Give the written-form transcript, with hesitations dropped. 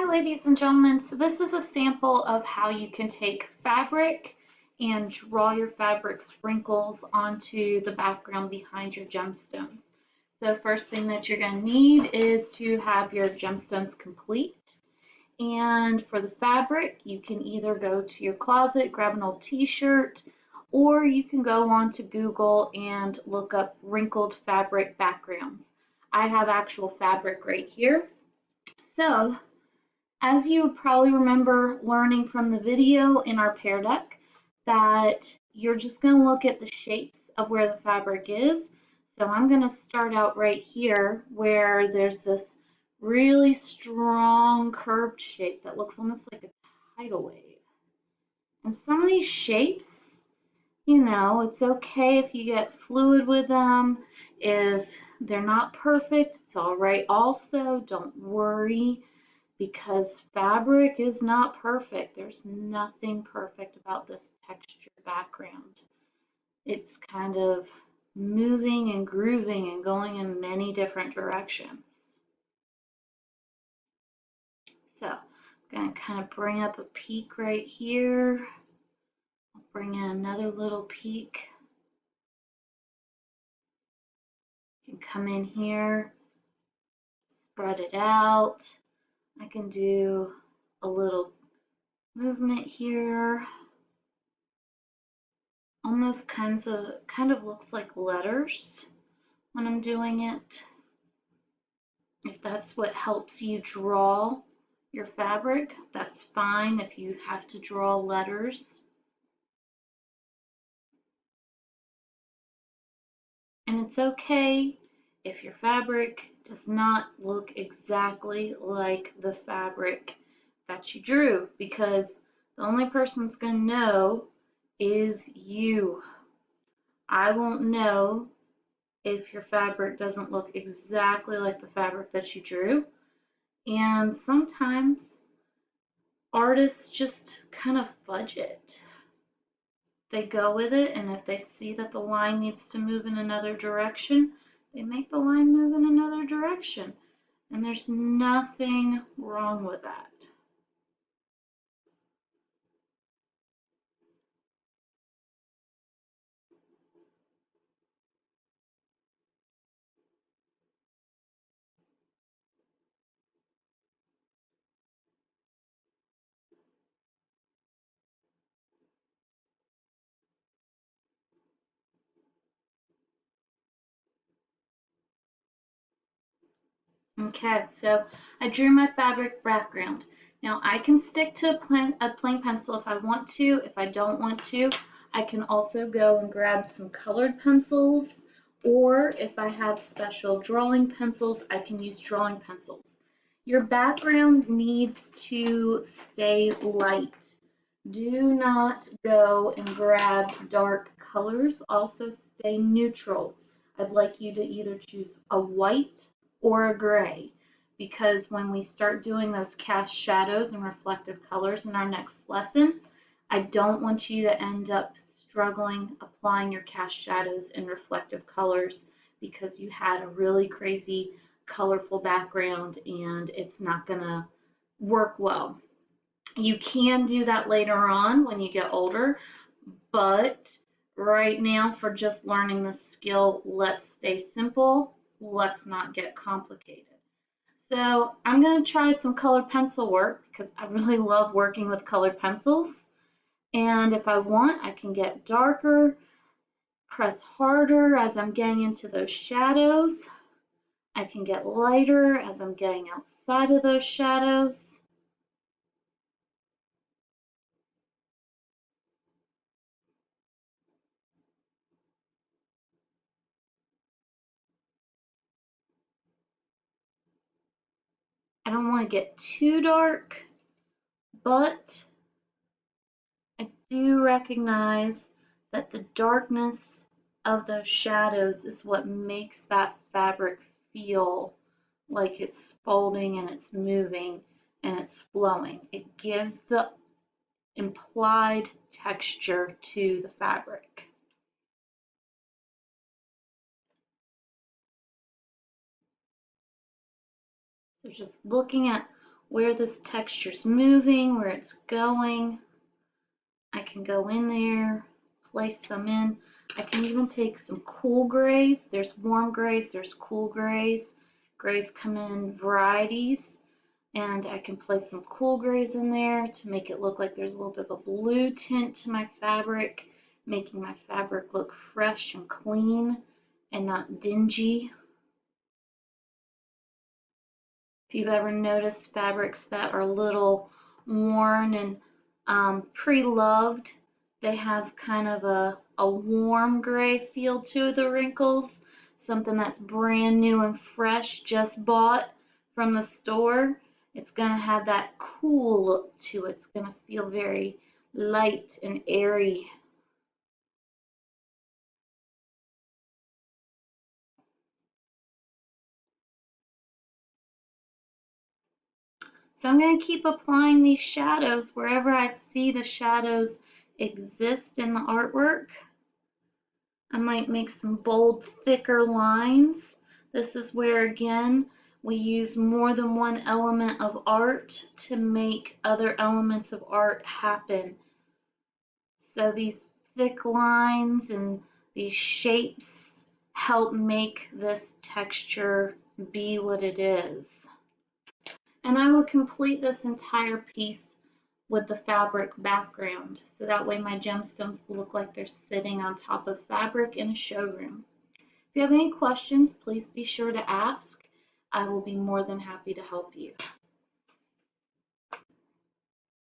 Hi ladies and gentlemen, so this is a sample of how you can take fabric and draw your fabric's wrinkles onto the background behind your gemstones. So first thing that you're going to need is to have your gemstones complete. And for the fabric, you can either go to your closet, grab an old t-shirt, or you can go onto Google and look up wrinkled fabric backgrounds. I have actual fabric right here. So as you probably remember learning from the video in our pear deck, that you're just going to look at the shapes of where the fabric is. So I'm going to start out right here where there's this really strong curved shape that looks almost like a tidal wave. And some of these shapes, it's okay if you get fluid with them. If they're not perfect, it's all right also. Don't worry, because fabric is not perfect. There's nothing perfect about this texture background. It's kind of moving and grooving and going in many different directions. So I'm going to kind of bring up a peak right here. I'll bring in another little peak. You can come in here, spread it out. I can do a little movement here. Almost kind of looks like letters when I'm doing it. If that's what helps you draw your fabric, that's fine if you have to draw letters. And it's okay if your fabric does not look exactly like the fabric that you drew, because the only person that's going to know is you. I won't know if your fabric doesn't look exactly like the fabric that you drew. And sometimes artists just kind of fudge it. They go with it, and if they see that the line needs to move in another direction, they make the line move in another direction. And there's nothing wrong with that. Okay, so I drew my fabric background. Now I can stick to a plain pencil if I want to. If I don't want to, I can also go and grab some colored pencils, or if I have special drawing pencils, I can use drawing pencils. Your background needs to stay light. Do not go and grab dark colors. Also stay neutral. I'd like you to either choose a white or a gray, because when we start doing those cast shadows and reflective colors in our next lesson, I don't want you to end up struggling applying your cast shadows and reflective colors because you had a really crazy colorful background and it's not going to work well. You can do that later on when you get older, but right now, for just learning the skill, let's stay simple. Let's not get complicated. So I'm going to try some colored pencil work because I really love working with colored pencils. And if I want, I can get darker, press harder as I'm getting into those shadows. I can get lighter as I'm getting outside of those shadows. I don't want to get too dark, but I do recognize that the darkness of those shadows is what makes that fabric feel like it's folding and it's moving and it's flowing. It gives the implied texture to the fabric. So just looking at where this texture's moving, where it's going. I can go in there, place them in. I can even take some cool grays. There's warm grays, there's cool grays. Grays come in varieties, and I can place some cool grays in there to make it look like there's a little bit of a blue tint to my fabric, making my fabric look fresh and clean and not dingy. If you've ever noticed fabrics that are a little worn and pre-loved, they have kind of a warm gray feel to the wrinkles, something that's brand new and fresh, just bought from the store. It's going to have that cool look to it. It's going to feel very light and airy. So I'm going to keep applying these shadows wherever I see the shadows exist in the artwork. I might make some bold, thicker lines. This is where, again, we use more than one element of art to make other elements of art happen. So these thick lines and these shapes help make this texture be what it is. And I will complete this entire piece with the fabric background, so that way my gemstones look like they're sitting on top of fabric in a showroom. If you have any questions, please be sure to ask. I will be more than happy to help you.